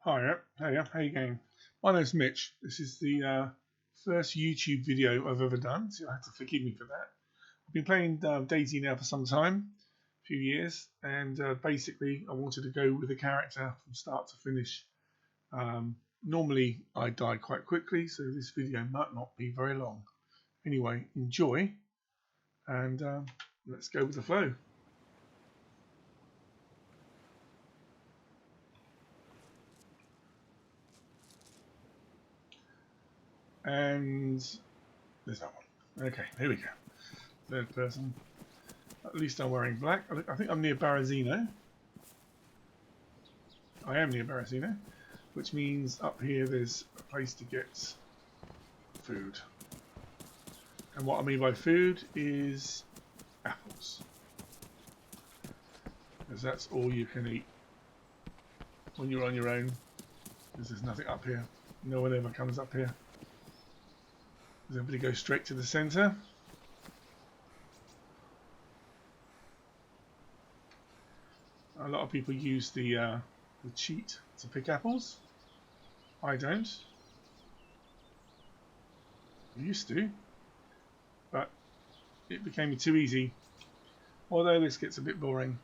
Hiya, how you going? My name's Mitch. This is the first YouTube video I've ever done, so you'll have to forgive me for that. I've been playing dayz now for some time, a few years, and basically I wanted to go with a character from start to finish. Normally I die quite quickly, so this video might not be very long. Anyway, enjoy, and let's go with the flow. And there's that one. Okay, here we go. Third person. At least I'm wearing black. I think I'm near Barazino. I am near Barazino, which means up here there's a place to get food. And what I mean by food is apples. Because that's all you can eat when you're on your own. Because there's nothing up here. No one ever comes up here. Does everybody go straight to the centre? A lot of people use the cheat to pick apples. I don't. I used to, but it became too easy. Although this gets a bit boring.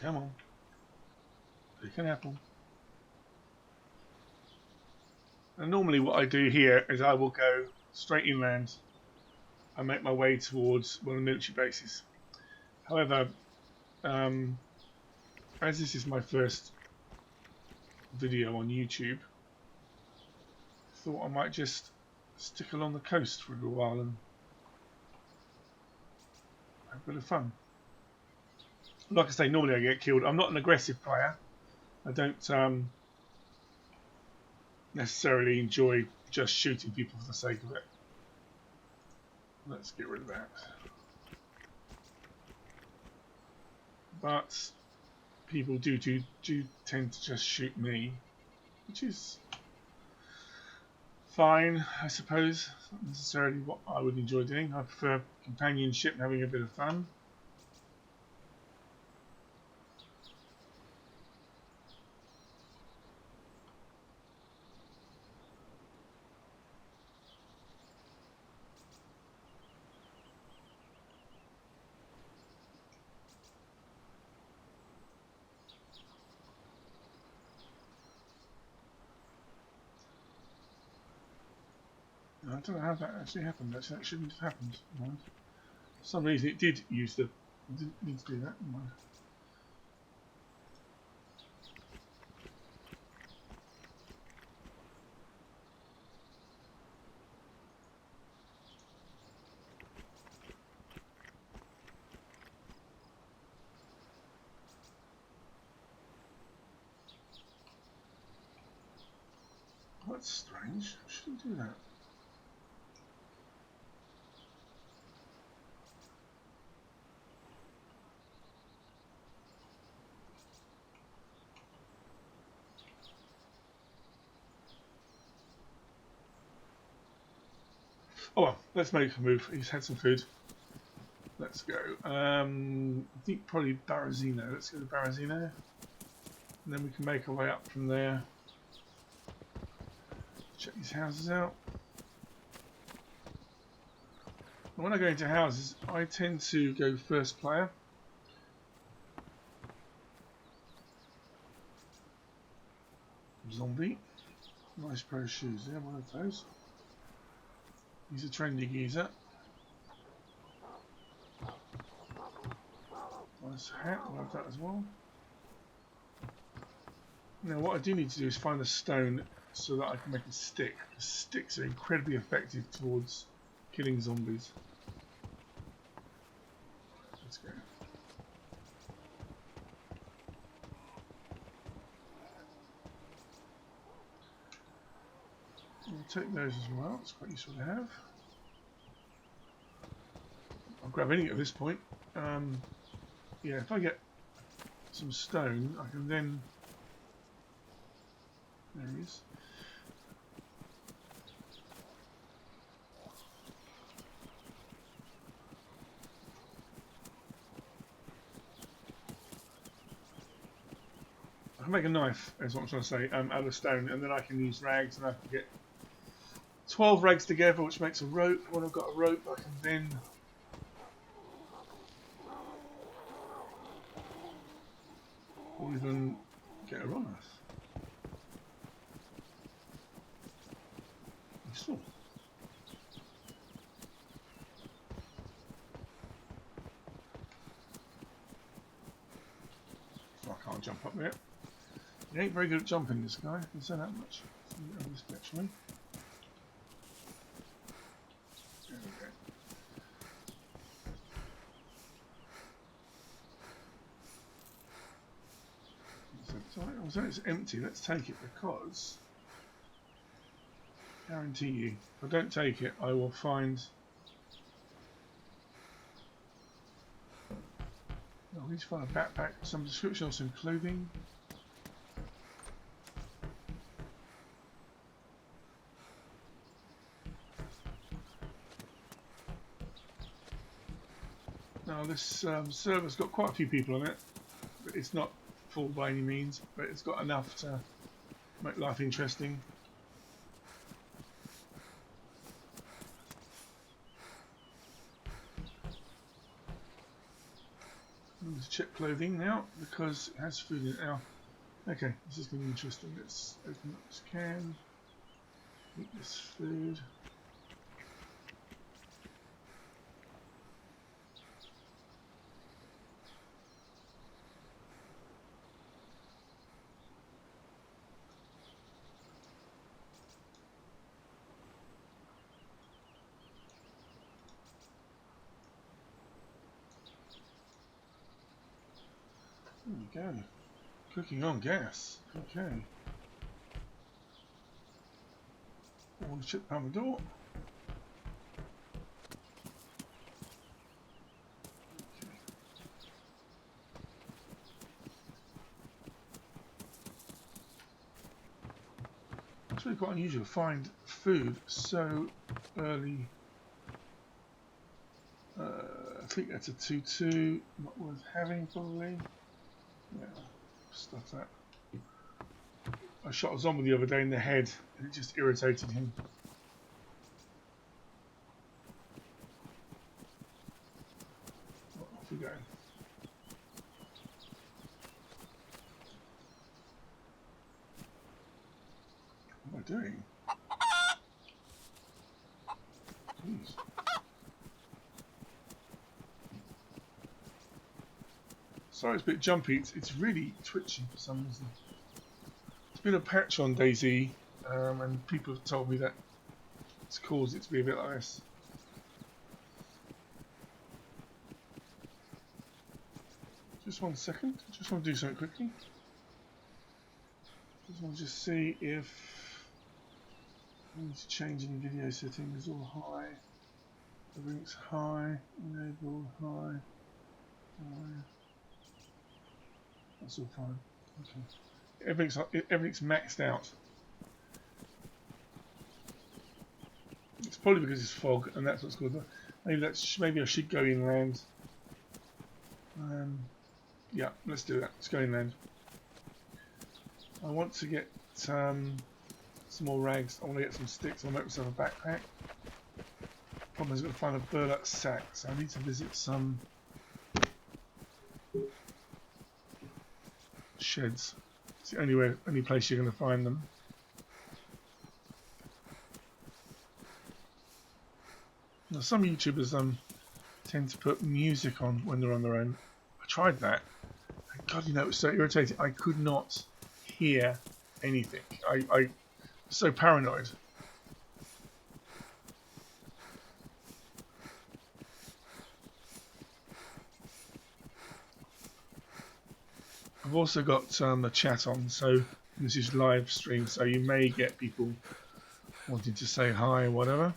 Come on. Pick an apple. And normally what I do here is I will go straight inland and make my way towards one of the military bases. However, as this is my first video on YouTube, I thought I might just stick along the coast for a little while and have a bit of fun. Like I say, normally I get killed. I'm not an aggressive player. I don't necessarily enjoy just shooting people for the sake of it. Let's get rid of that. But people do tend to just shoot me, which is fine, I suppose. It's not necessarily what I would enjoy doing. I prefer companionship and having a bit of fun. I don't know how that actually happened. That shouldn't have happened. For some reason it did use the... I didn't need to do that. That's strange. I shouldn't do that. Oh well, let's make a move. He's had some food. Let's go. I think probably Barazino. Let's go to Barazino. And then we can make our way up from there. Check these houses out. And when I go into houses, I tend to go first player. Zombie. Nice pair of shoes there, one of those. He's a trendy geezer. Nice hat, I'll have that as well. Now what I do need to do is find a stone so that I can make a stick. The sticks are incredibly effective towards killing zombies. Let's go. I'll take those as well, it's quite useful to have. I'll grab any at this point. Yeah, if I get some stone, I can then... There he is. can make a knife, is what I'm trying to say, out of stone, and then I can use rags, and I can get 12 rags together, which makes a rope. When I've got a rope, I can then or even get a raft. Useful. So I can't jump up there. He ain't very good at jumping, this guy. I can say that much. This actually. There we go. So it's empty. Let's take it because guarantee you, if I don't take it, I will find. I need to find a backpack, some description of some clothing. Now this server's got quite a few people on it, but it's not full by any means, but it's got enough to make life interesting. Let's check clothing now because it has food in it now. Okay, this is going to be interesting. Let's open up this can, eat this food. There we go. Cooking on gas. Okay. Water chip pound the door. Okay. It's really quite unusual to find food so early. I think that's a 2-2. Not worth having probably. Yeah, stuff that. I shot a zombie the other day in the head and it just irritated him. Well, off we go. What am I doing? Jeez. Sorry, it's a bit jumpy. It's really twitchy for some reason. There's been a patch on dayz, and people have told me that it's caused it to be a bit like this. Just 1 second. Just want to do something quickly. Just want to see if I need to change any video settings. All high. Everything's high. Enable high. High. That's all fine. Okay. Everything's maxed out. It's probably because it's fog, and that's what's good. Maybe I should go inland. Yeah, let's do that. Let's go inland. I want to get some more rags. I want to get some sticks. I'll make myself a backpack. Problem is, I've got to find a burlap sack, so I need to visit some sheds. It's the only place you're going to find them. Now, some YouTubers tend to put music on when they're on their own. I tried that, and God, it was so irritating. I could not hear anything. I was so paranoid. I've also got the chat on, so this is live stream, so you may get people wanting to say hi or whatever.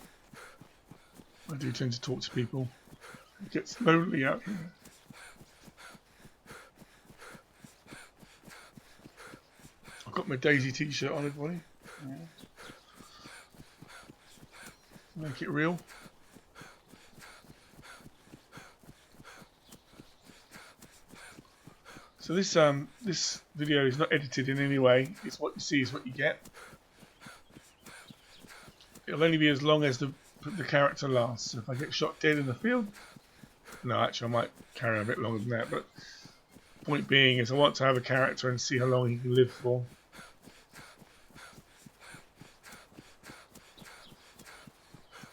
I do tend to talk to people. It gets lonely out here. I've got my dayz t-shirt on, everybody. Yeah. Make it real. So this video is not edited in any way. It's what you see is what you get. It'll only be as long as the character lasts. So if I get shot dead in the field, no, actually I might carry on a bit longer than that. But point being is I want to have a character and see how long he can live for.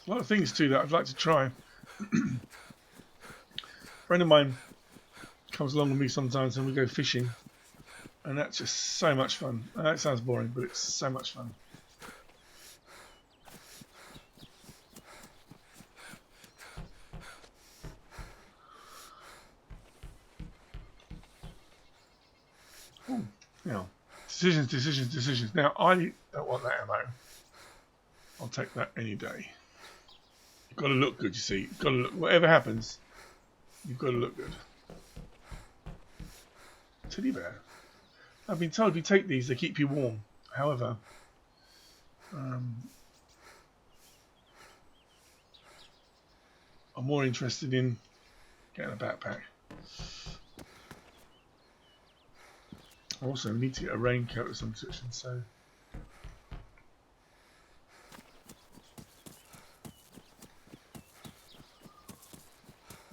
A lot of things too that I'd like to try. A friend of mine comes along with me sometimes and we go fishing, and that's just so much fun. That sounds boring, but it's so much fun. Ooh, now, decisions. Now, I don't want that ammo. I'll take that any day. You've got to look good, you see. You've got to look, whatever happens, you've got to look good. Teddy bear. I've been told if you take these, they keep you warm. However, I'm more interested in getting a backpack. I also need to get a raincoat of some such, so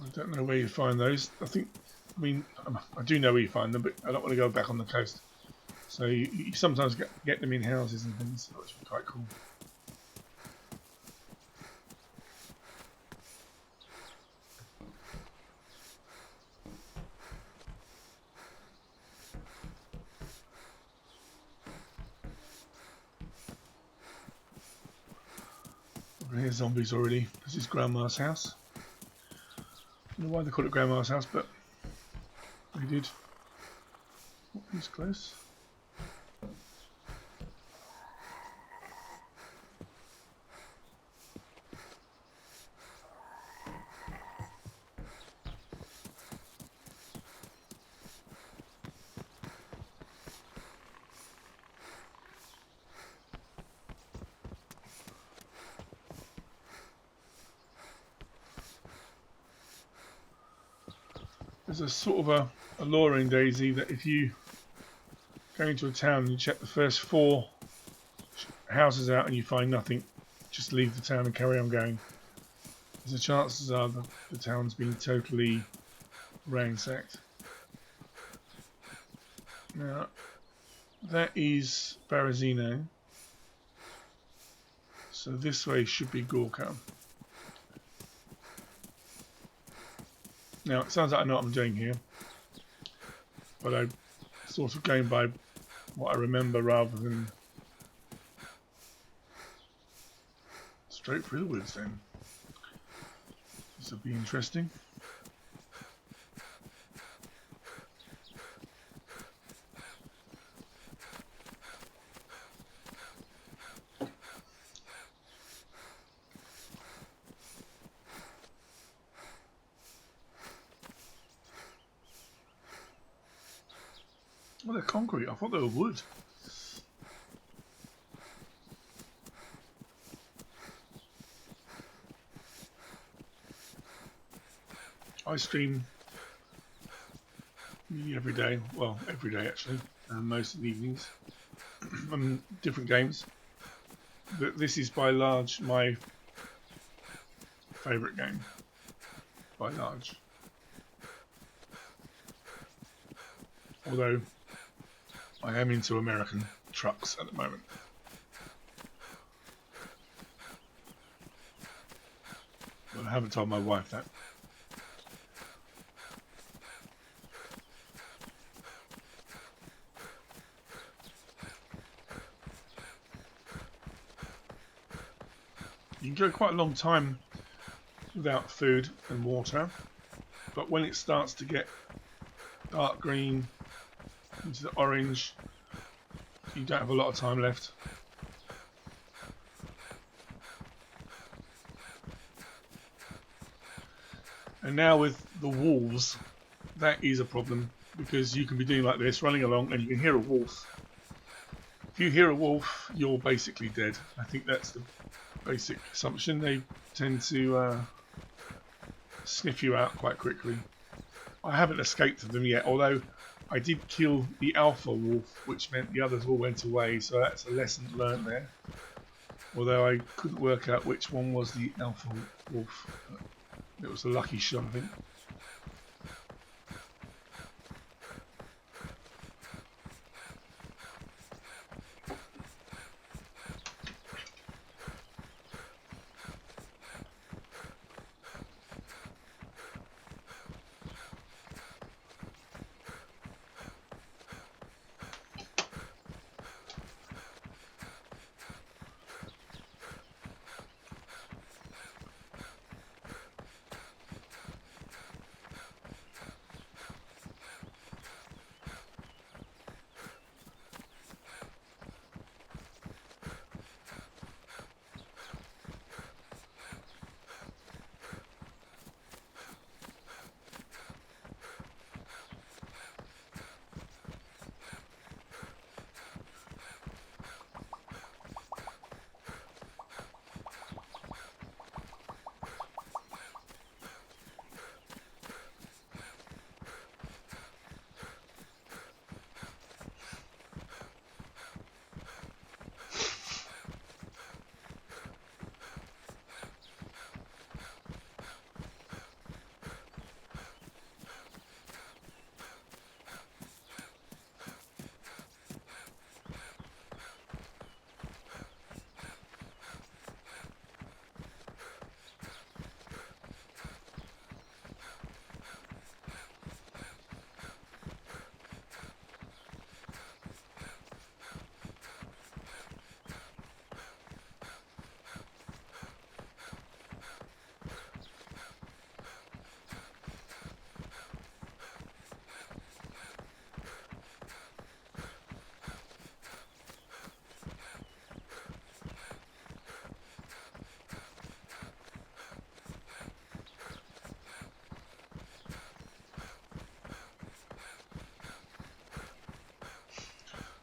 I don't know where you find those. I mean, I do know where you find them, but I don't want to go back on the coast. So you sometimes get them in houses and things, which is quite cool. Here's zombies already. This is Grandma's house. I don't know why they call it Grandma's house, but they did. Oh, he's close. There's a sort of a law in DayZ that if you go into a town and you check the first 4 houses out and you find nothing, just leave the town and carry on going. Because the chances are the town's been totally ransacked. Now, that is Berezino. So this way should be Gorka. Now, it sounds like I know what I'm doing here, but I'm sort of going by what I remember rather than straight through the woods then. This will be interesting. Well, they're concrete. I thought they were wood. I stream every day. Well, every day actually. Most of the evenings. Different games. But this is by large my favourite game. By large. Although I am into American trucks at the moment. But I haven't told my wife that. You can go quite a long time without food and water, but when it starts to get dark green into the orange, you don't have a lot of time left. And now with the wolves, that is a problem, because you can be doing like this, running along, and you can hear a wolf. If you hear a wolf, you're basically dead. I think that's the basic assumption. They tend to sniff you out quite quickly. I haven't escaped them yet, although I did kill the alpha wolf, which meant the others all went away, so that's a lesson learned there. Although I couldn't work out which one was the alpha wolf. It was a lucky shot, I think.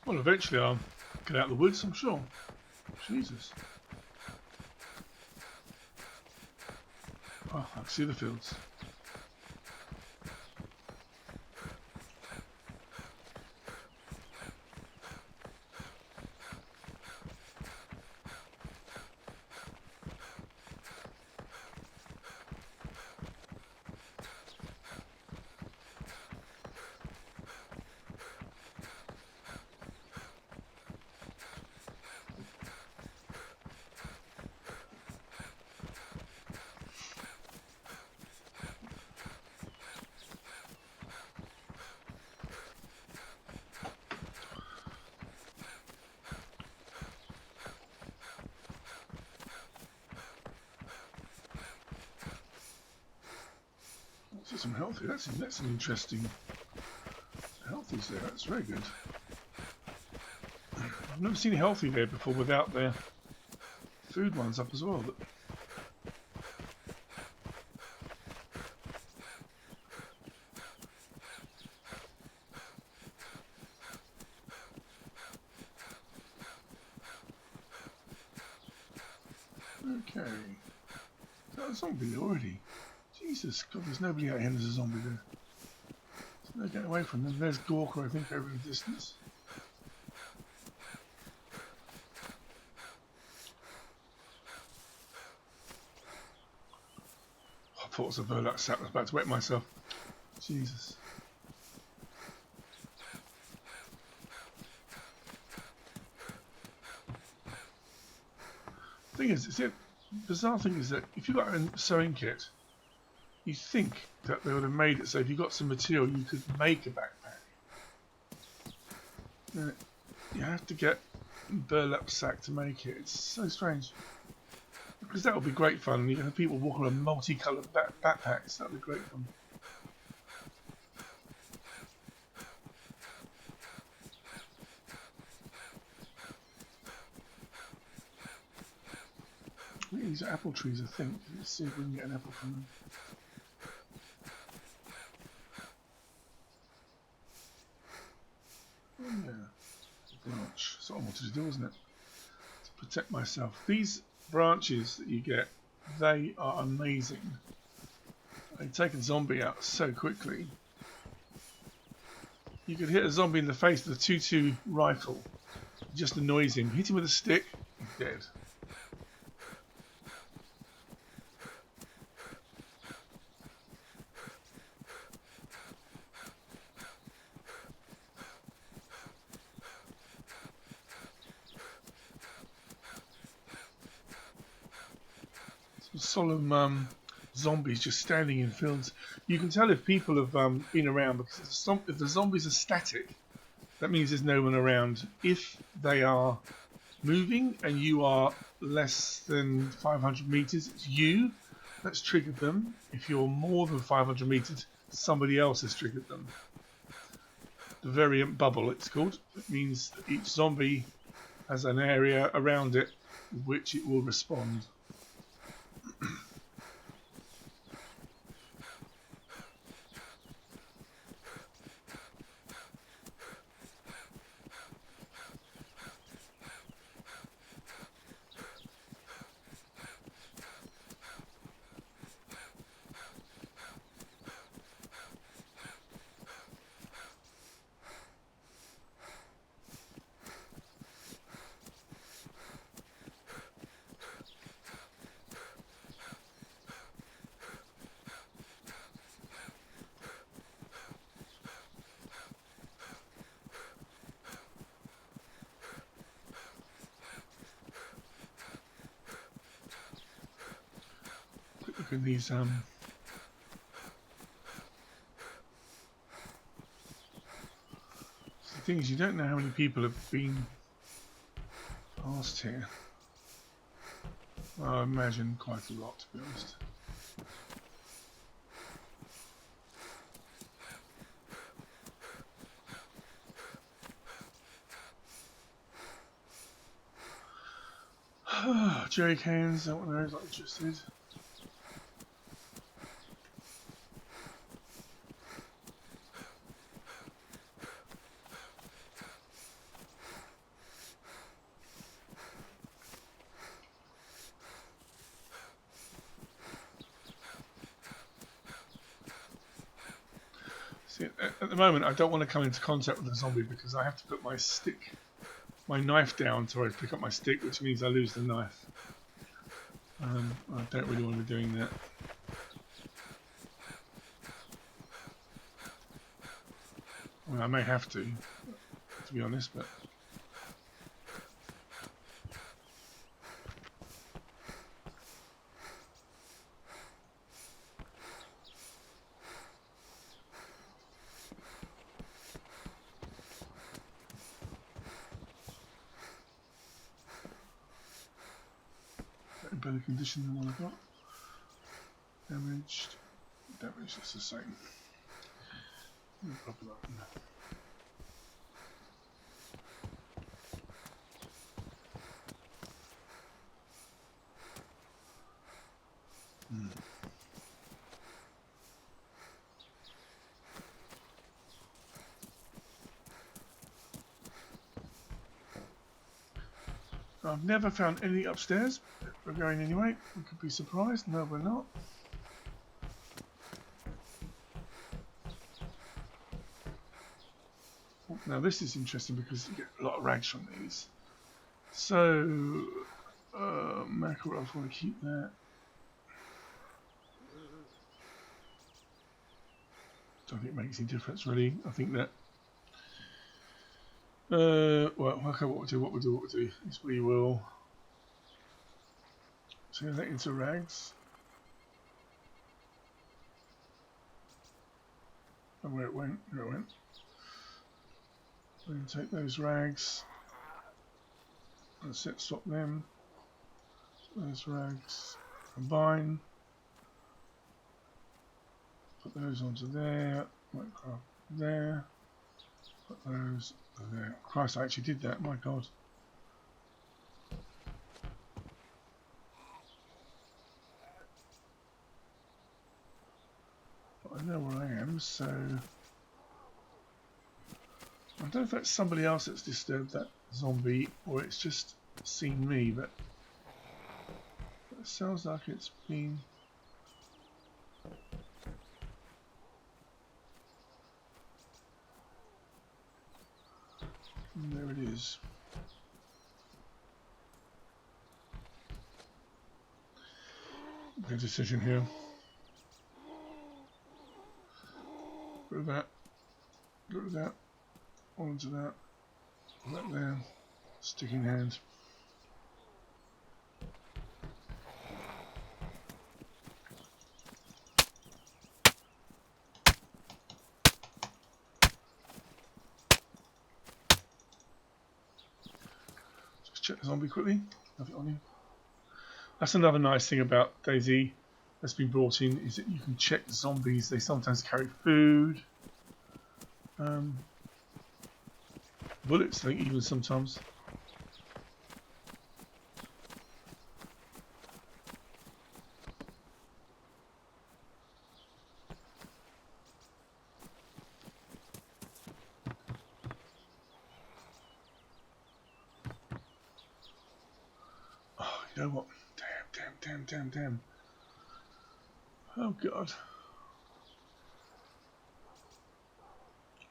Well, eventually I'll get out of the woods, I'm sure. Jesus. Oh, I can see the fields. Some healthy. That's an interesting healthies there. That's very good. I've never seen healthy there before without their food ones up as well. Okay, that was zombie already. Jesus, God, there's nobody out here. There's a zombie there. There's no getting away from them. There's Gawker, I think, over in the distance. Oh, I thought it was a burlap sack. I was about to wet myself. Jesus. The thing is, the bizarre thing is that if you got a sewing kit, you think that they would have made it so if you got some material you could make a backpack. You have to get a burlap sack to make it. It's so strange. Because that would be great fun, and you have people walking on multicoloured backpacks. That would be great fun. These are apple trees, I think. Let's see if we can get an apple from them. Oh, yeah, branch. That's what I wanted to do, wasn't it? To protect myself. These branches that you get, they are amazing. They take a zombie out so quickly. You could hit a zombie in the face with a 2-2 rifle. It just annoys him. Hit him with a stick, he's dead. Solemn zombies just standing in fields. You can tell if people have been around, because if the zombies are static, that means there's no one around. If they are moving and you are less than 500 meters, it's you that's triggered them. If you're more than 500 meters, somebody else has triggered them. The variant bubble, it's called. It means that each zombie has an area around it which it will respond. Look at these the thing is, you don't know how many people have been past here. I imagine quite a lot, to be honest. Jerry cans, that one there is not interested. See, at the moment I don't want to come into contact with the zombie because I have to put my knife down to pick up my stick, which means I lose the knife. I don't really want to be doing that. Well, I may have to be honest, but in better condition than what I've got. Damaged, it's the same. Pop it up. I've never found anything upstairs. We're going anyway. We could be surprised. No, we're not. Now this is interesting because you get a lot of rags from these. So, Makarov, I want to keep that. Don't think it makes any difference really. I think that. Well, okay, what we'll do is we will turn that into rags. And where it went. We're going to take those rags. That's it, swap them. Those rags combine. Put those onto there. Minecraft there. Put those there. Christ, I actually did that, my god. But I know where I am, so I don't know if that's somebody else that's disturbed that zombie or it's just seen me, but it sounds like it's been. zombies. Good decision here. Go to that. Go to that. Onto that. That there. Sticking hand. Just check the zombie quickly. Have it on you. That's another nice thing about dayz that's been brought in, is that you can check the zombies. They sometimes carry food. Bullets, I think, even sometimes. Oh, you know what? Damn. Oh, God.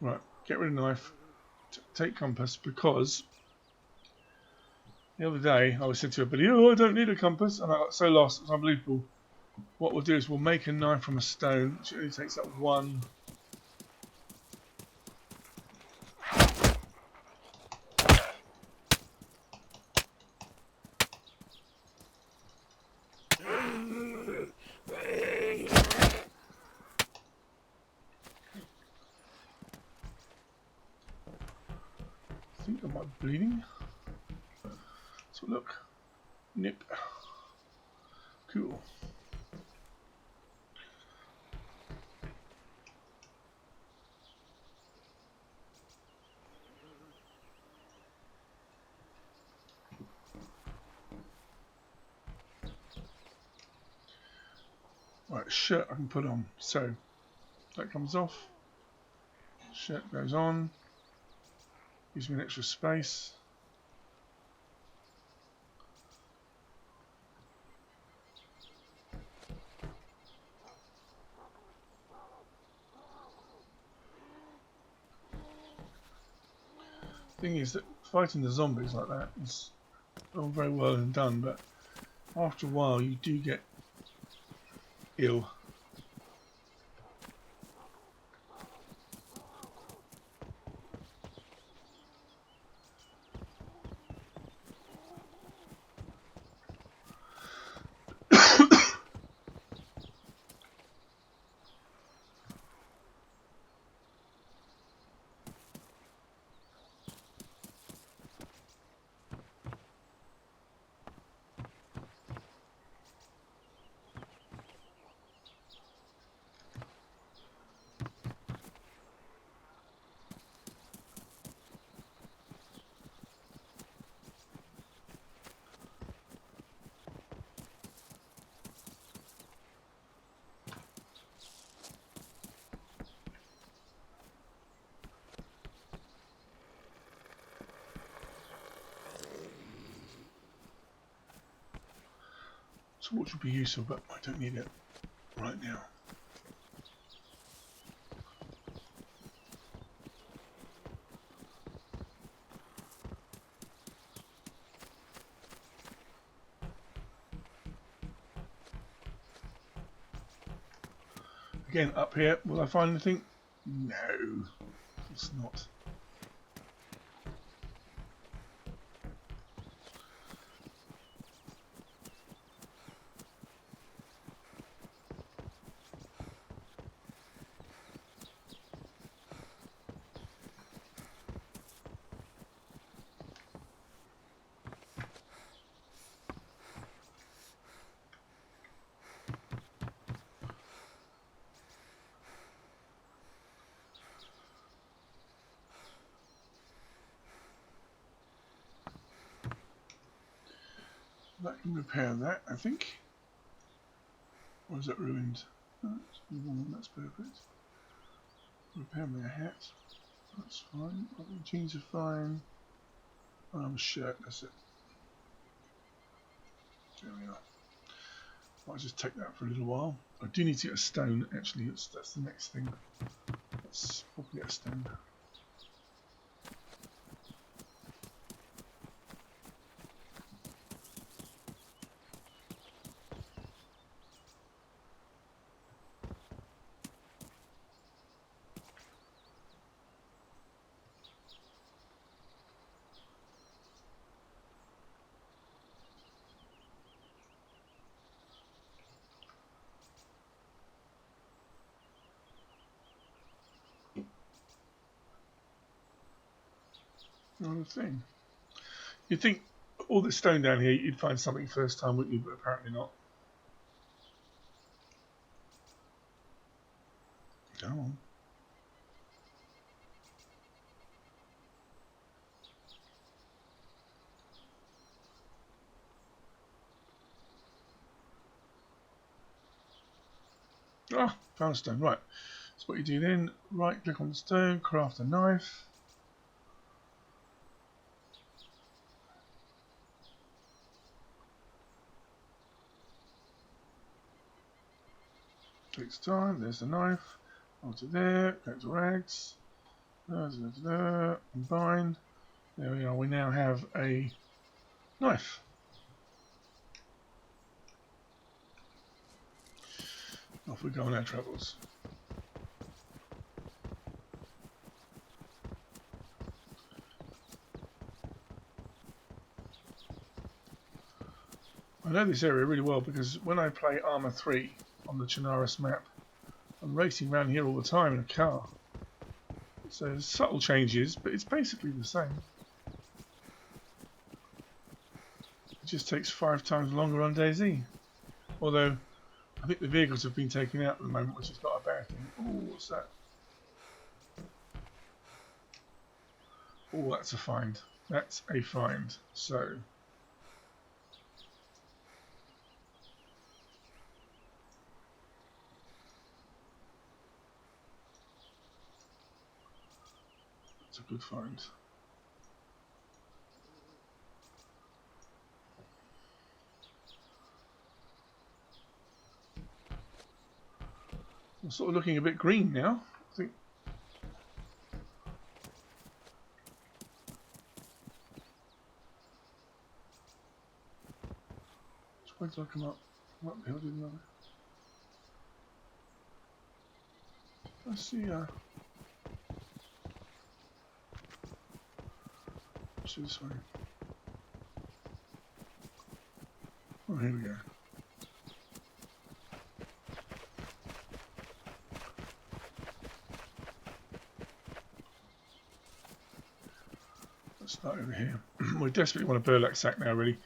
Right, get rid of knife. Take compass, because the other day I was said to everybody, oh, I don't need a compass, and I got so lost, it was unbelievable. What we'll do is we'll make a knife from a stone, which only takes up one. I think I might be bleeding. So look, nip. Cool. Right, shirt I can put on. So that comes off. Shirt goes on. Gives me an extra space. Thing is that fighting the zombies like that is all very well and done, but after a while you do get ill. Torch would be useful, but I don't need it right now. Again, up here, will I find anything? No, it's not. That can repair that, I think. Or is that ruined? That's perfect. Repair my hat. That's fine. My jeans are fine. Shirt, that's it. There we are. I'll just take that for a little while. I do need to get a stone, actually. That's the next thing. Let's probably get a stone. Another thing. You'd think all this stone down here, you'd find something first time, wouldn't you? But apparently not. Come on. Ah, found a stone. Right. So what you do then, right click on the stone, craft a knife. Takes time, there's the knife. Onto there, go to rags. Combine. There we are, we now have a knife. Off we go on our travels. I know this area really well because when I play Arma 3 on the Chinaris map, I'm racing around here all the time in a car. So there's subtle changes, but it's basically the same. It just takes 5 times longer on dayz. Although, I think the vehicles have been taken out at the moment, which is not a bad thing. Oh, what's that? Oh, that's a find. That's a find. So, it's a good find. I'm sort of looking a bit green now. I think. Which way did I come up? What the hell did I see? This way. Oh, here we go. Let's start over here. We desperately want a burlap sack now, really.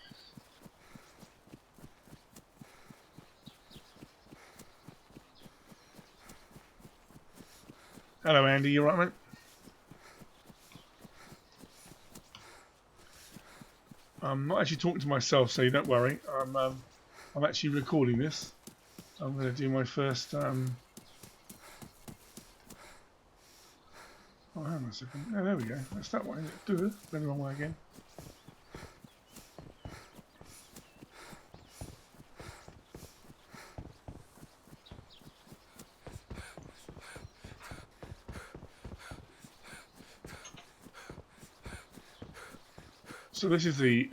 Hello, Andy. You right, mate? I'm not actually talking to myself, so you don't worry. I'm actually recording this. I'm going to do my first. Oh, hang on a second. Oh, there we go. That's that way. Do it. Went the wrong way again. So this is the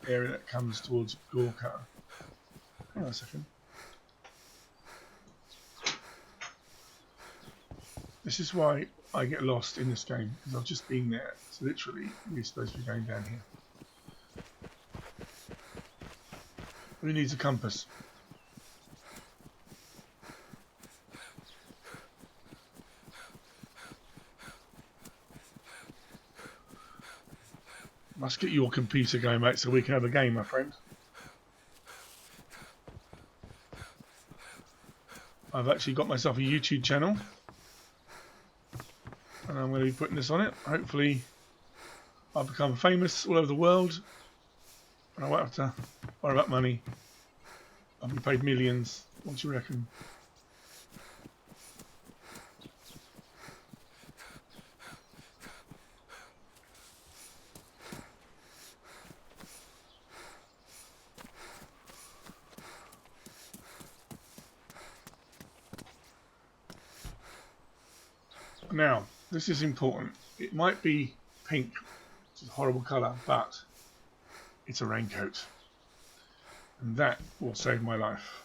area that comes towards Gorka. Hang on a second. This is why I get lost in this game, because I've just been there. So literally, we're supposed to be going down here. Who needs a compass? Must get your computer going, mate, so we can have a game, my friend. I've actually got myself a YouTube channel, and I'm going to be putting this on it. Hopefully, I'll become famous all over the world, and I won't have to worry about money. I'll be paid millions. What do you reckon? Now, this is important. It might be pink, which is a horrible colour, but it's a raincoat. And that will save my life.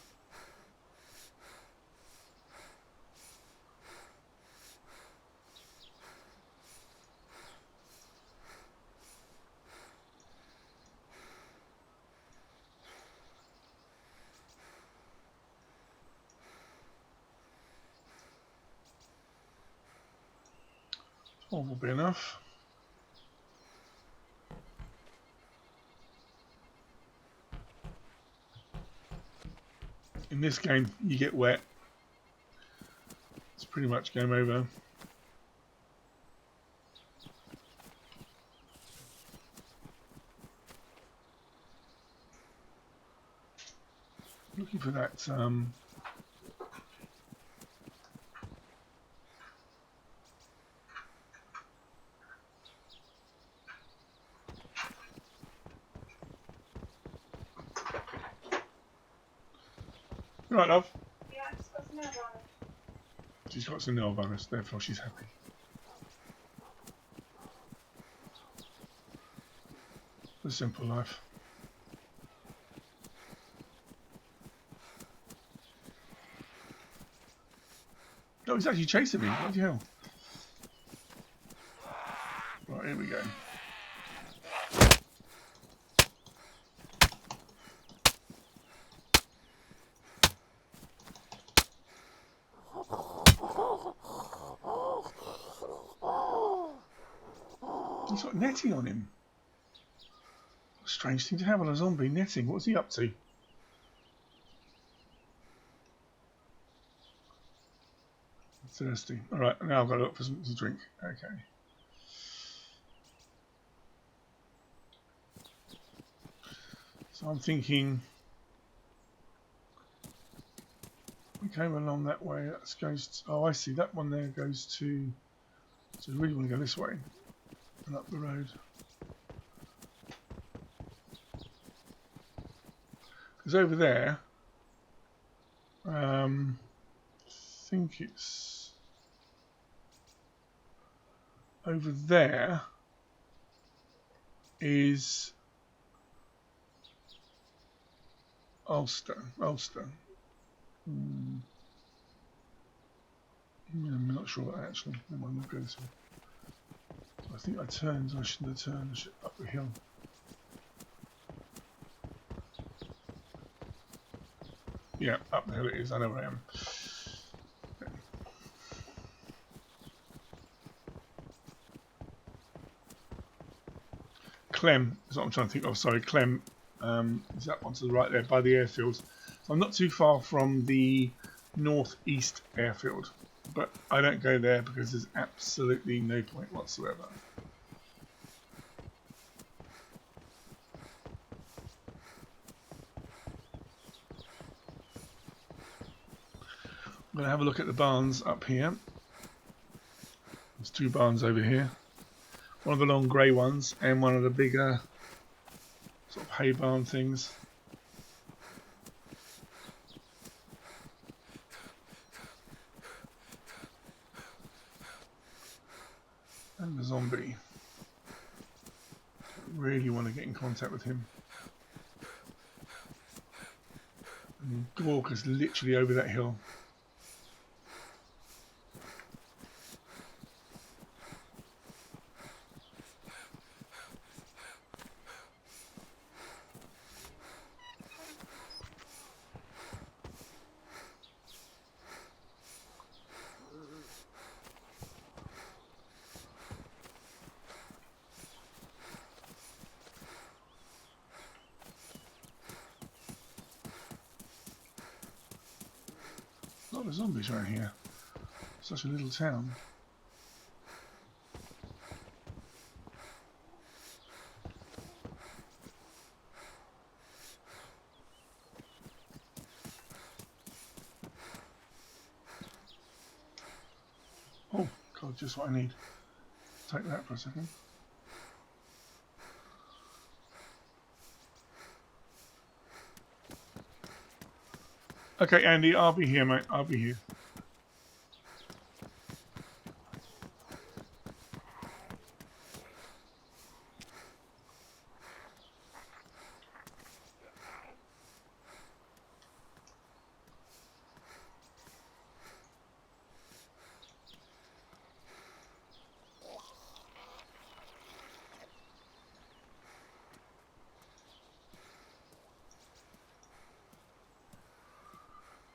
All will be enough. In this game, you get wet. It's pretty much game over. Looking for that right, love? Yeah, she's got some nail varnish. She's got some nail varnish, therefore she's happy. The simple life. Oh, he's actually chasing me. What the hell? Right, here we go. He's got netting on him. Strange thing to have on a zombie, netting. What's he up to? Thirsty. Alright, now I've got to look for something to drink. Okay. So I'm thinking we came along that way. That goes to, oh, I see. That one there goes to. So we really want to go this way and up the road. Because over there, I think it's over there is Ulster. I'm not sure actually. Never mind, we'll go this way. So I think I turned. I shouldn't have turned. I should up the hill. Yeah, up the hill it is. I know where I am. Clem is what I'm trying to think of. Sorry, Clem is that one to the right there by the airfield. So I'm not too far from the northeast airfield, but I don't go there because there's absolutely no point whatsoever. I'm going to have a look at the barns up here. There's two barns over here. One of the long grey ones and one of the bigger sort of hay barn things. And the zombie. Really want to get in contact with him. And Gork is literally over that hill. A lot of zombies around here. Such a little town. Oh God, just what I need. Take that for a second. Okay, Andy, I'll be here, mate. I'll be here.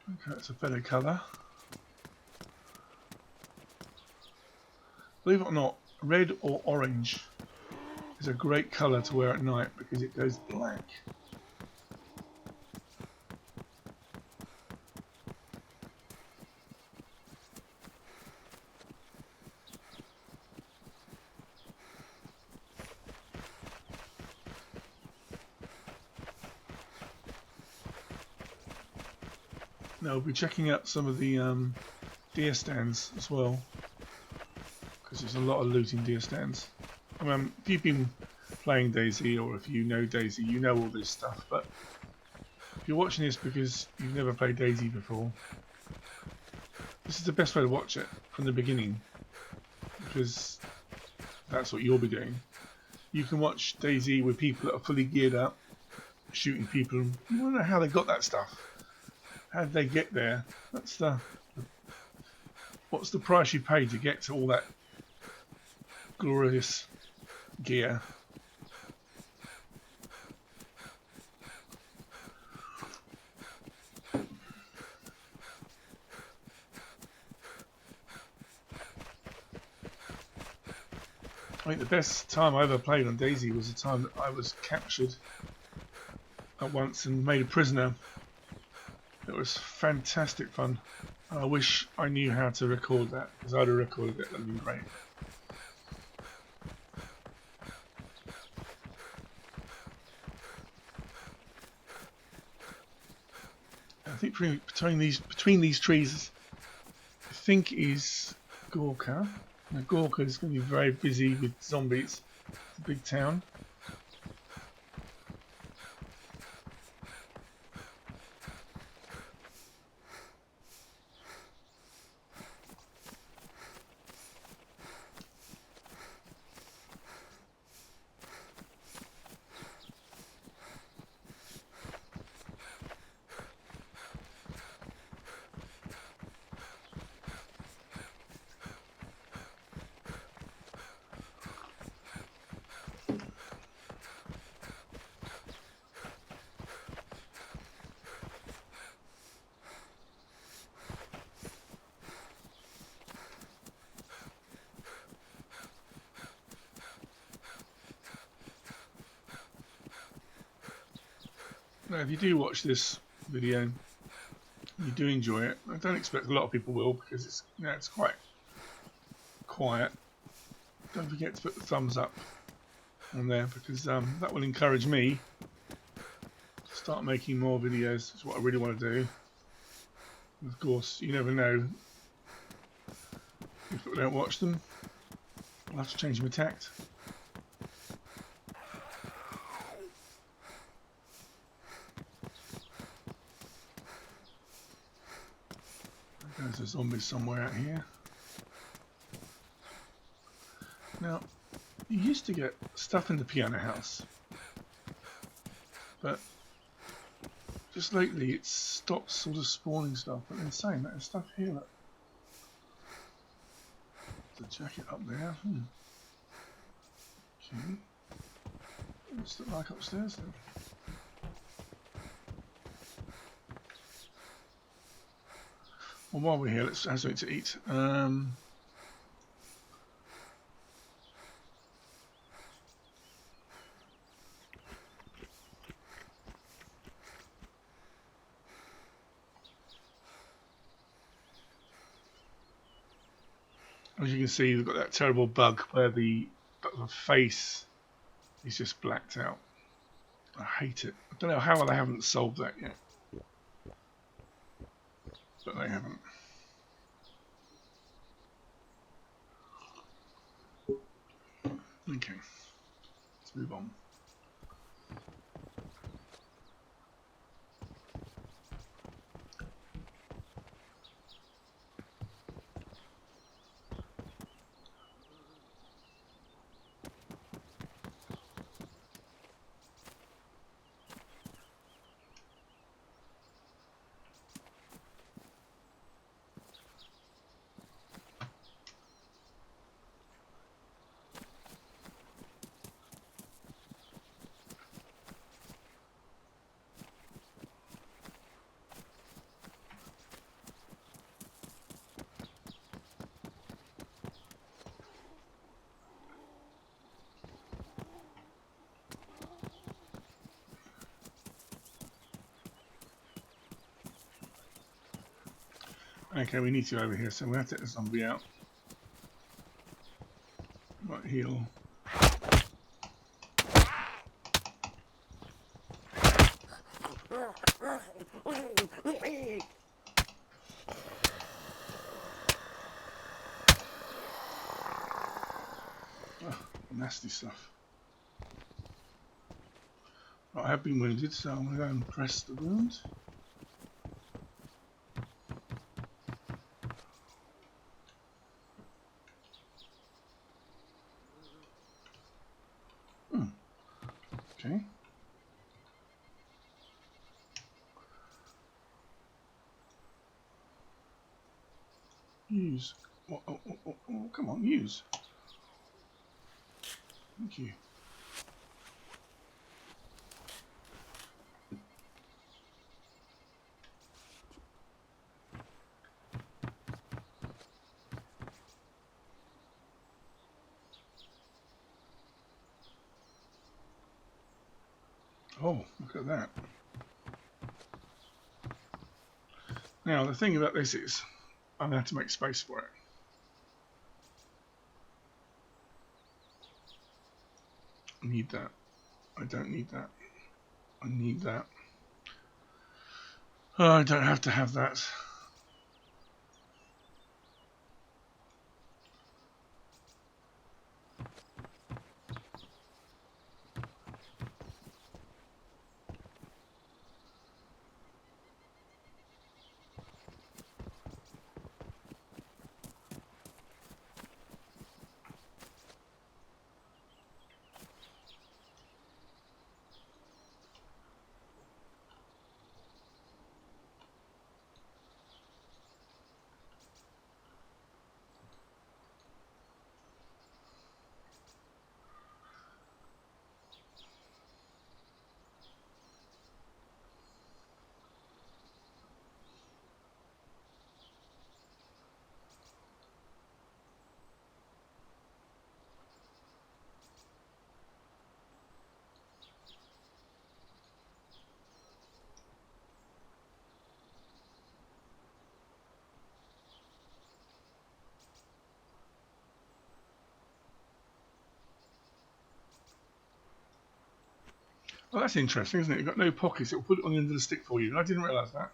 Okay, that's a better colour. Believe it or not, red or orange is a great colour to wear at night because it goes black. Now we'll be checking out some of the deer stands as well, because there's a lot of loot in deer stands. I mean, if you've been playing dayz, or if you know dayz, you know all this stuff, but if you're watching this because you've never played dayz before, this is the best way to watch it from the beginning, because that's what you'll be doing. You can watch dayz with people that are fully geared up, shooting people. You want to know how they got that stuff. How did they get there? That's what's the price you pay to get to all that glorious gear? I think the best time I ever played on dayz was the time that I was captured at once and made a prisoner. It was fantastic fun. I wish I knew how to record that, because I'd have recorded it. That'd been great. I think between these trees, I think is Gorka. Now Gorka is going to be very busy with zombies. It's a big town. Now, if you do watch this video, you do enjoy it. I don't expect a lot of people will, because it's quite quiet. Don't forget to put the thumbs up on there, because that will encourage me to start making more videos. That's what I really want to do. And of course, you never know. If people don't watch them, I'll have to change my tact. There's a zombie somewhere out here. Now, you used to get stuff in the piano house, but just lately it's stopped sort of spawning stuff. But then saying that, there's stuff here. Look. There's a jacket up there. Okay. What's it like upstairs then? Well, while we're here, let's have something to eat. As you can see, we've got that terrible bug where the face is just blacked out. I hate it. I don't know how they haven't solved that yet. But they haven't. Okay, let's move on. Okay, we need to over here, so we have to take the zombie out. Right, heal. Nasty stuff. Right, I have been wounded, so I'm going to go and press the wound. Okay. Use. Oh, come on, use. Thank you. Oh, look at that. Now, the thing about this is, I'm going to have to make space for it. I need that. I don't need that. I need that. Oh, I don't have to have that. Well, that's interesting, isn't it? You've got no pockets. It'll put it on the end of the stick for you. I didn't realise that.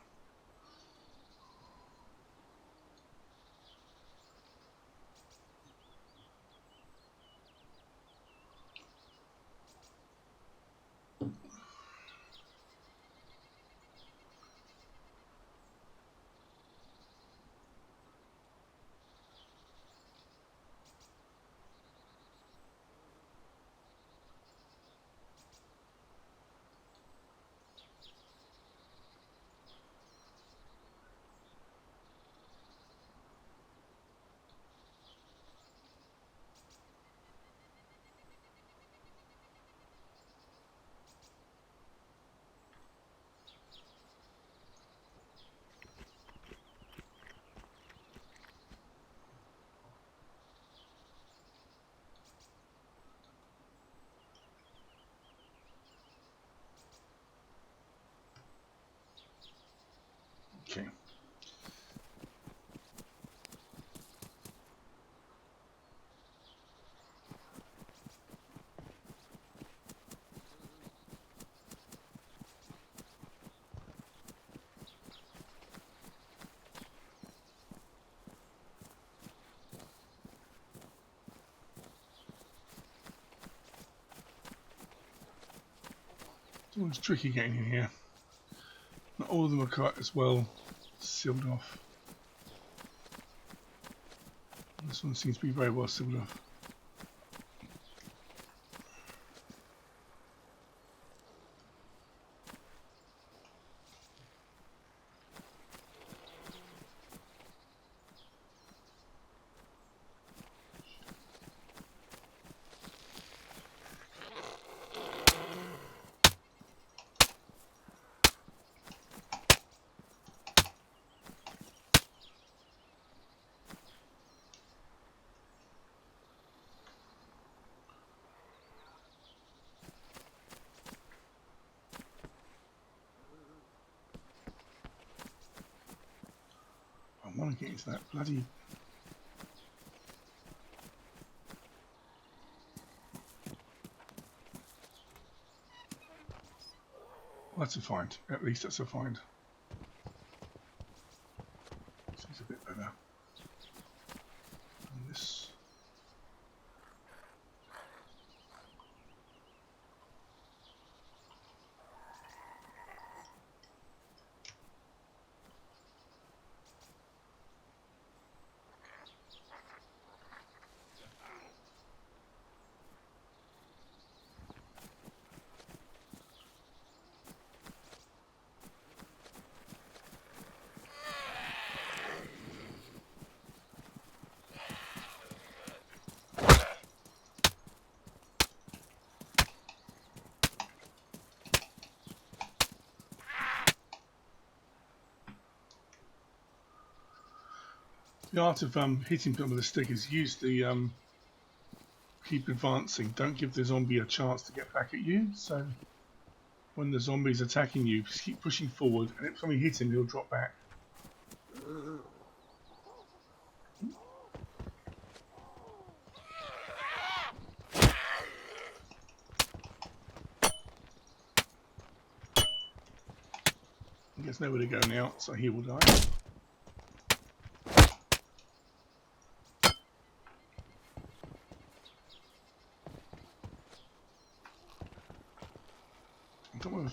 Okay. It's tricky getting in here. Not all of them are quite as well sealed off. This one seems to be very well sealed off. I want to get into that bloody... That's a find. At least that's a find. This is a bit better. And this... The art of hitting people with a stick is use the keep advancing. Don't give the zombie a chance to get back at you. So when the zombie's attacking you, just keep pushing forward, and if something hits him, he'll drop back. He gets nowhere to go now, so he will die.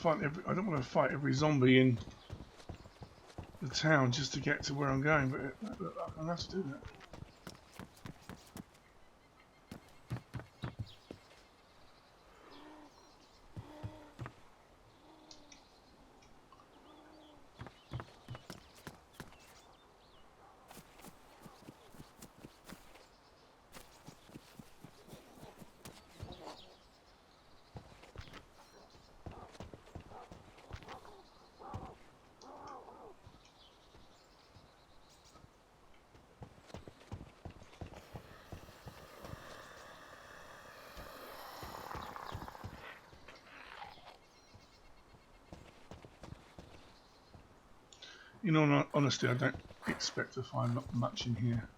I don't want to fight every zombie in the town just to get to where I'm going, but I'm gonna have to do that. In all honesty, I don't expect to find much in here.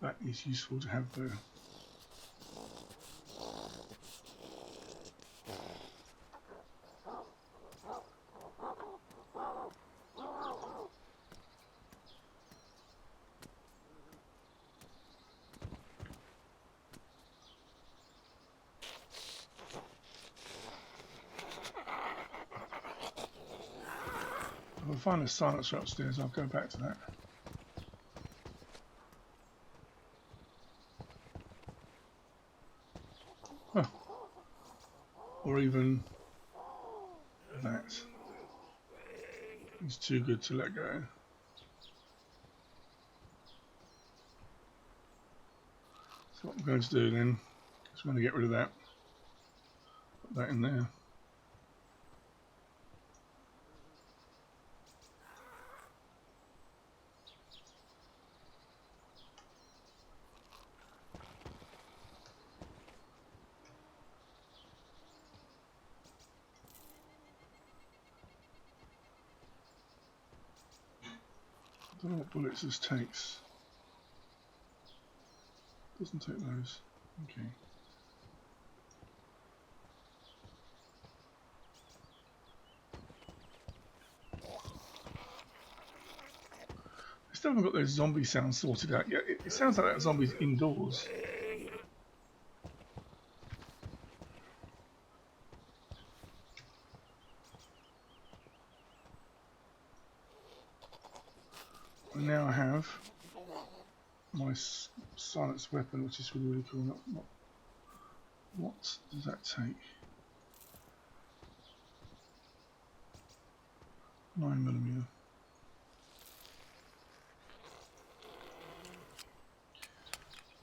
That is useful to have though. If I find a silencer upstairs, I'll go back to that. Oh. Or even that. It's too good to let go. So what I'm going to do then is I'm going to get rid of that. Put that in there. I don't know what bullets this takes. Doesn't take those. Okay. I still haven't got those zombie sounds sorted out yet. It sounds like that zombie's indoors. And now I have my silenced weapon, which is really, really cool. What does that take? 9mm.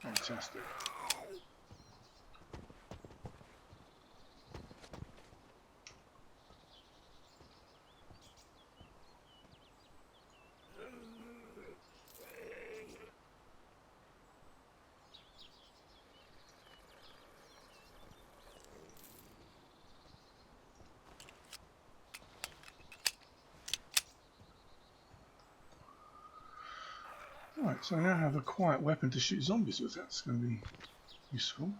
Fantastic. Right, so I now have a quiet weapon to shoot zombies with. That's going to be useful.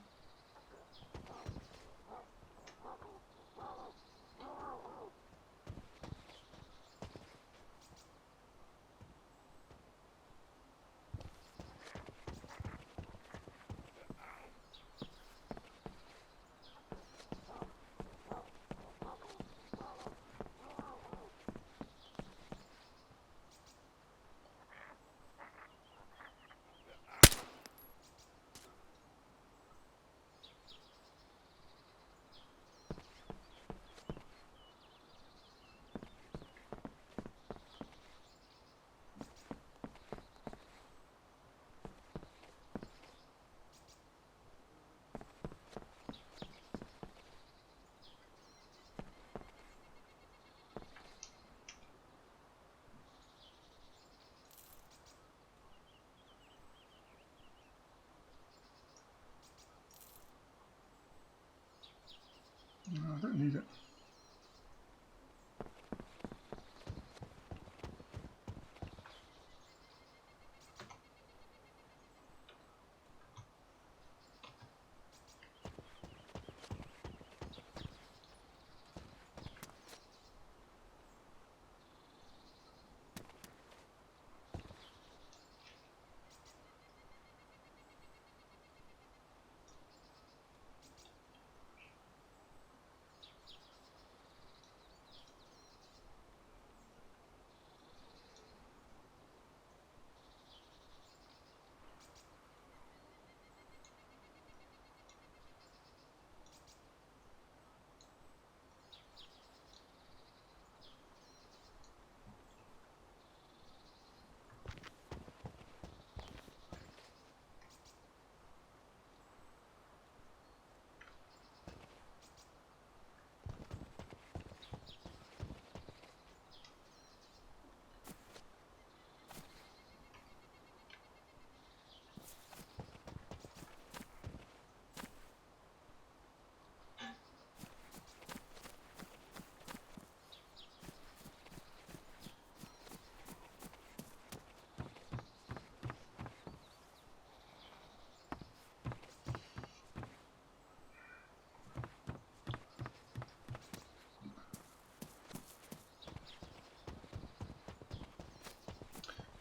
No, I don't need it.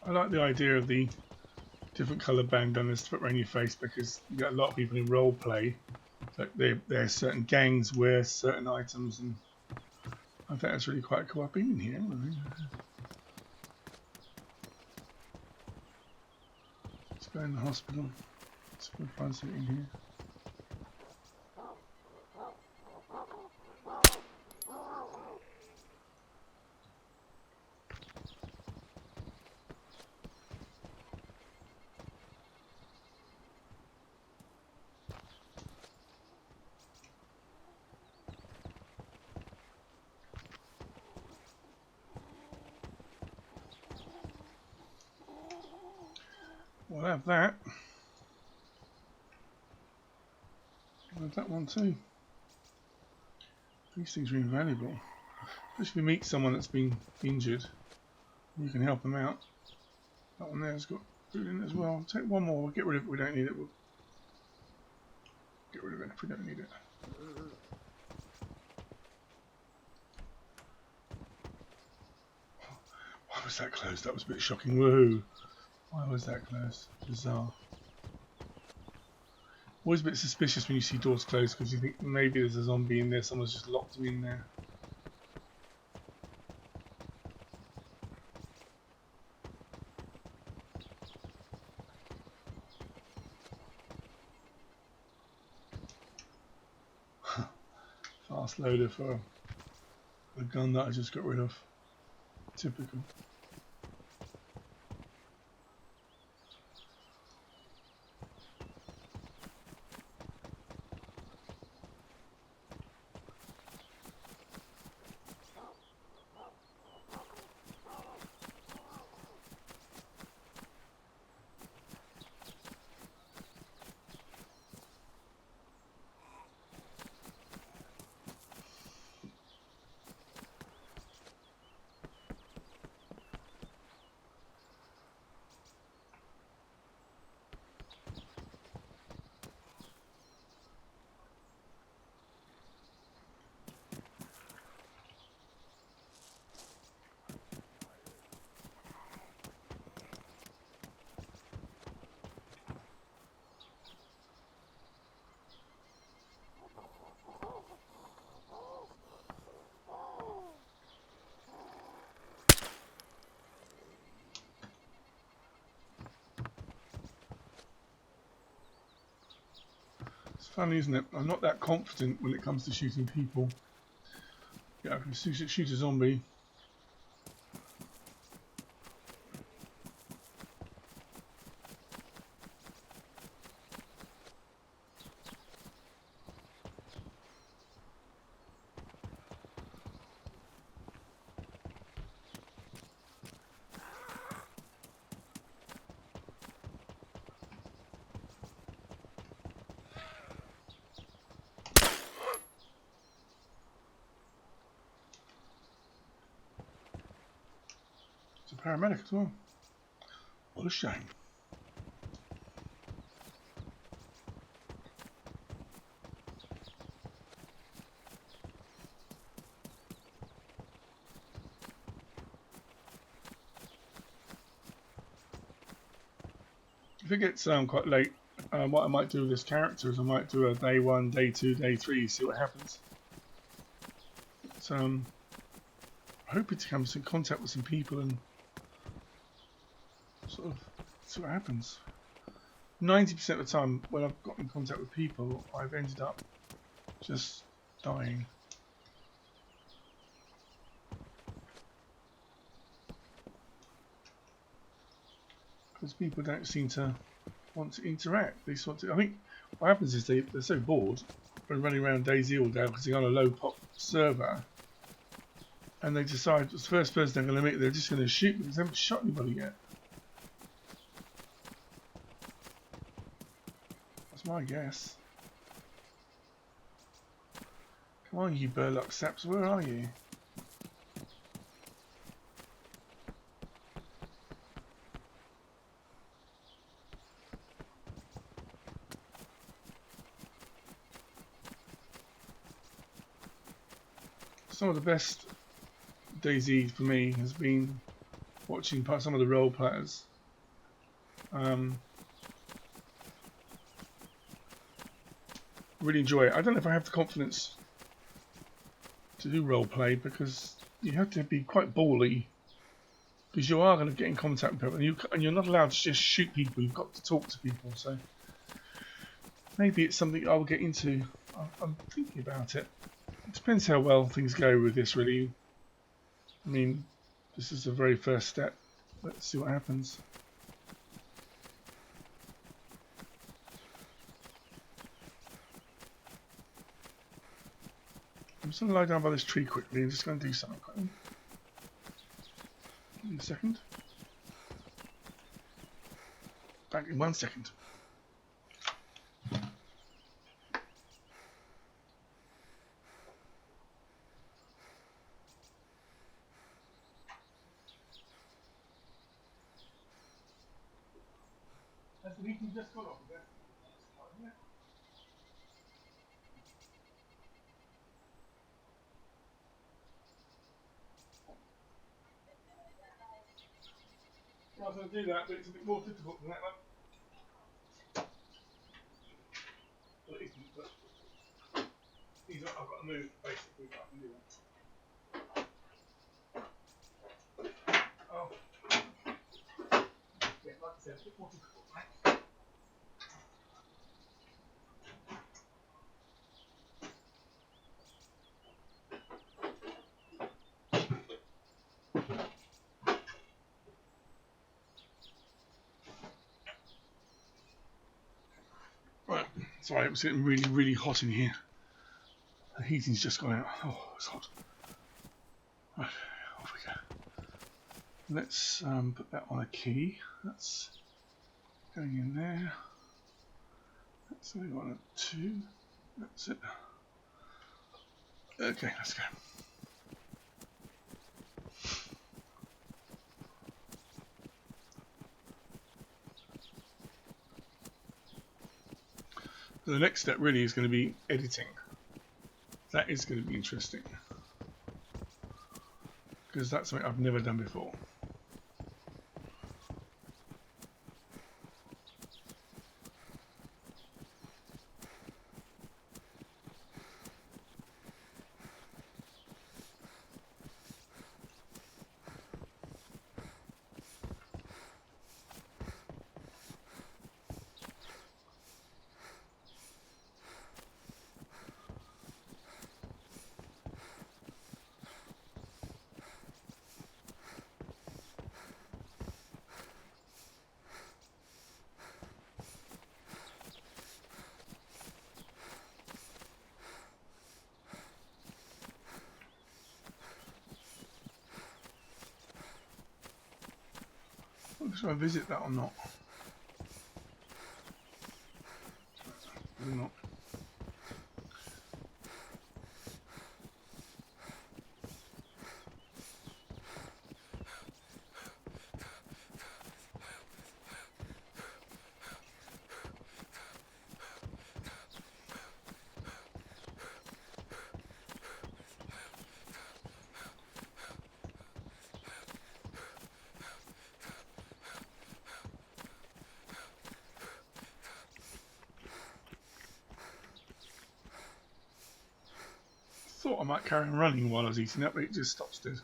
I like the idea of the different colour bandanas to put around your face because you get a lot of people in role play that their certain gangs wear certain items, and I think that's really quite cool. I've been in here. Let's go in the hospital. Let's go find something in here. We'll have that. We'll have that one too. These things are invaluable. Especially if you meet someone that's been injured, you can help them out. That one there's got food in it as well. Take one more. We'll get rid of it. We don't need it. We'll get rid of it if we don't need it. Why was that closed? That was a bit shocking. Woohoo! Why was that closed? Bizarre. Always a bit suspicious when you see doors closed because you think maybe there's a zombie in there, someone's just locked him in there. Fast loader for a gun that I just got rid of. Typical. It's funny, isn't it? I'm not that confident when it comes to shooting people. Yeah, I can shoot a zombie. paramedic as well. What a shame. If it gets quite late, what I might do with this character is I might do a day 1, day 2, day 3, see what happens. So I'm hoping to come in contact with some people and sort of see what happens. 90% of the time when I've got in contact with people, I've ended up just dying. Because people don't seem to want to interact. They sort of, I think what happens is they're so bored by running around dayz all day because they're on a low pop server, and they decide the first person they're going to meet, they're just going to shoot because they haven't shot anybody yet. That's my guess. Come on, you burlock saps, where are you? Some of the best dayz for me has been watching some of the role players. Really enjoy it. I don't know if I have the confidence to do role play because you have to be quite bally, because you are going to get in contact with people and you're not allowed to just shoot people. You've got to talk to people. So maybe it's something I'll get into. I'm thinking about it. It depends how well things go with this, really. I mean, this is the very first step. Let's see what happens. I'm just going to lie down by this tree quickly. I'm just going to do something quickly. Give me a second. Back in 1 second. Has the meeting just gone off again? I was going to do that, but it's a bit more difficult than that one. Well, it isn't, but I've got to move, basically, but I can do that. Oh. Yeah, like I said, it's a bit more difficult, right? Right, sorry, it was getting really, really hot in here. The heating's just gone out. Oh, it's hot. Right, off we go. Let's put that on a key. That's going in there. That's only one and 2. That's it. Okay, let's go. So the next step really is going to be editing. That is going to be interesting, because that's something I've never done before. Should I visit that or not? Probably not. thought I might carry on running while I was eating that, but it just stops dead.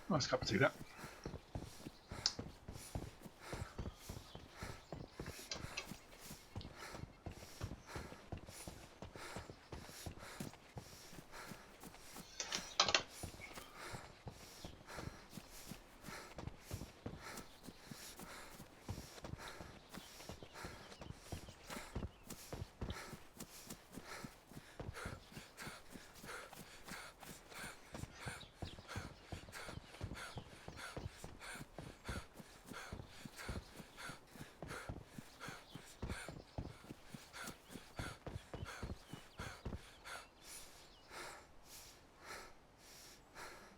Nice cup of tea, that.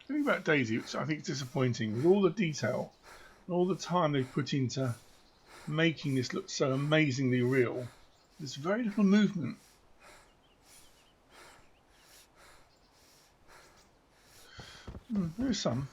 The thing about dayz, which I think is disappointing, with all the detail and all the time they've put into making this look so amazingly real, there's very little movement. There's some.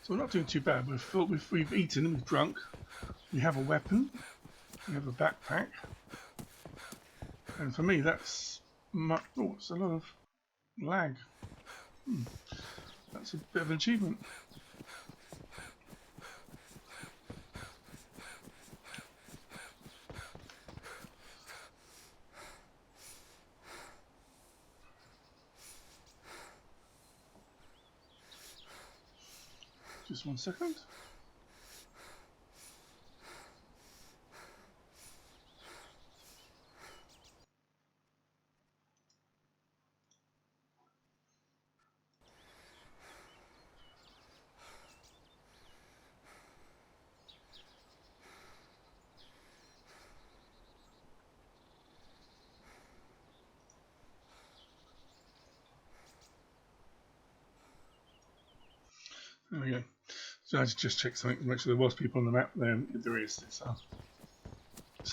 So we're not doing too bad. We've eaten, we've drunk, we have a weapon, we have a backpack, and for me that's it's a lot of lag. That's a bit of an achievement. Just 1 second. There we go. So I had to just check something to make sure there was people on the map. There is. It's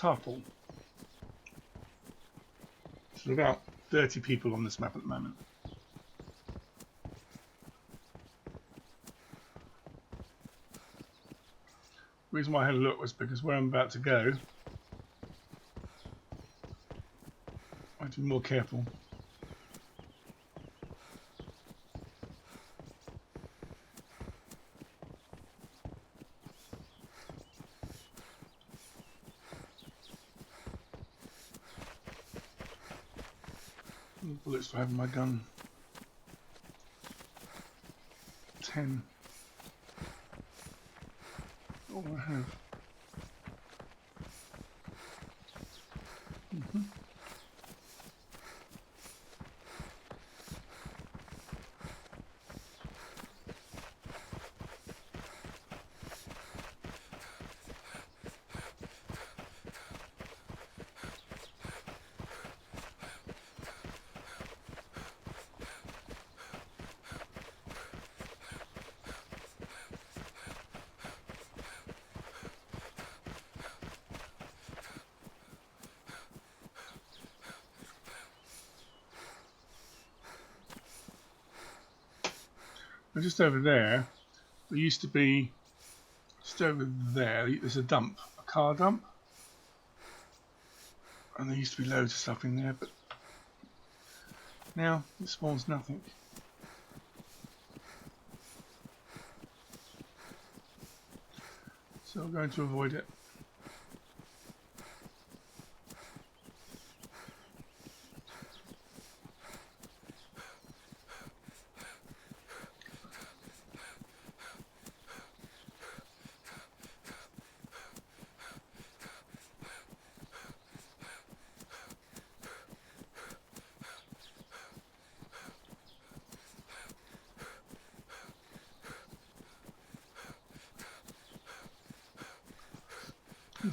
half full. So about 30 people on this map at the moment. The reason why I had a look was because where I'm about to go, I have to be more careful. Bullets for having my gun. 10. All I have. And just over there used to be, just over there, there's a dump, a car dump. And there used to be loads of stuff in there, but now it spawns nothing. So I'm going to avoid it.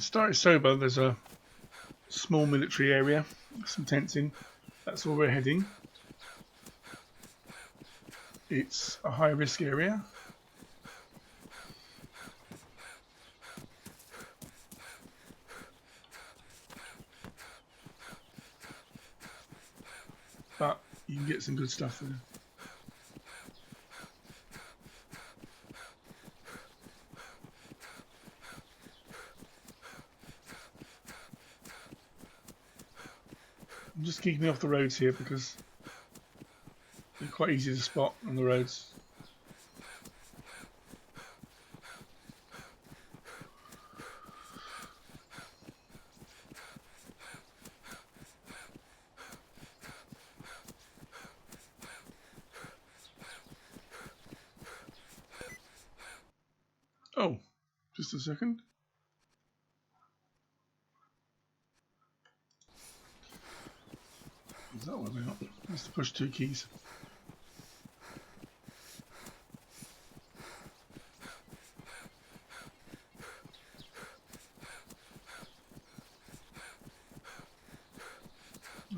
Started sober. There's a small military area, some tents in. That's where we're heading. It's a high risk area. But you can get some good stuff there. I'm just keeping off the roads here because they're quite easy to spot on the roads. Oh, just a second. Is that what about? That's to push 2 keys.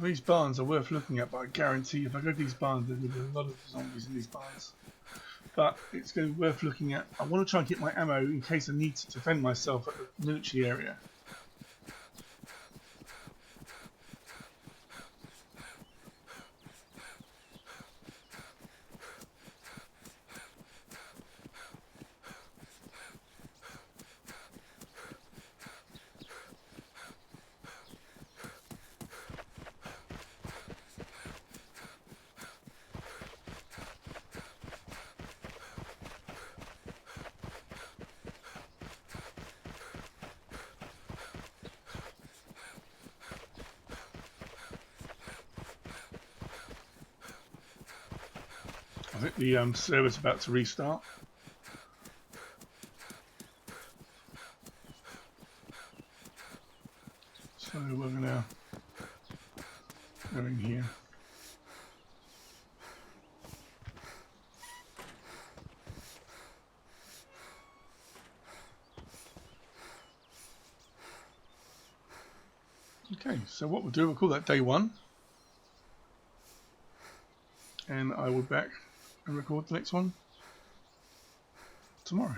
These barns are worth looking at, but I guarantee if I go to these barns, there's going to be a lot of zombies in these barns. But it's going to be worth looking at. I want to try and get my ammo in case I need to defend myself at the military area. I think the server's about to restart. So we're going to go in here. Okay, so what we'll do, we'll call that day 1. And I will be back and record the next one tomorrow.